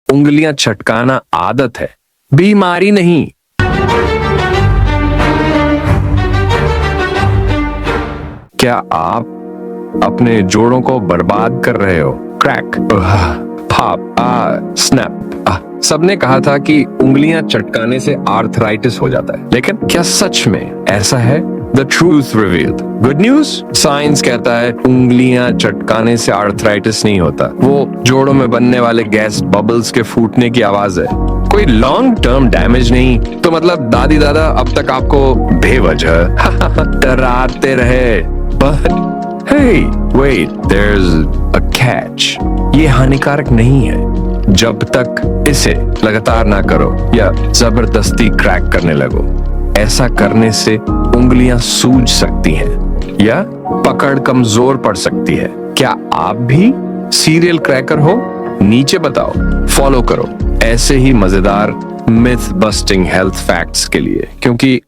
उंगलियां चटकाना आदत है, बीमारी नहीं। क्या आप अपने जोड़ों को बर्बाद कर रहे हो? Crack, pop, snap. सबने कहा था कि उंगलियां चटकाने से आर्थराइटिस हो जाता है, लेकिन क्या सच में ऐसा है? The truth revealed. Good news? Science कहता है उंगलियां चटकाने से आर्थराइटिस नहीं होता, वो जोड़ों में बनने वाले गैस बबल्स के फूटने की आवाज है, कोई लॉन्ग टर्म डैमेज नहीं। तो मतलब दादी दादा अब तक आपको बेवजह डराते रहे। But hey, wait, there's a catch. ये हानिकारक नहीं है जब तक इसे लगातार ना करो या जबरदस्ती क्रैक करने लगो। ऐसा करने से उंगलियां सूज सकती हैं या पकड़ कमजोर पड़ सकती है। क्या आप भी सीरियल क्रैकर हो? नीचे बताओ, फॉलो करो ऐसे ही मजेदार मिथ बस्टिंग हेल्थ फैक्ट्स के लिए, क्योंकि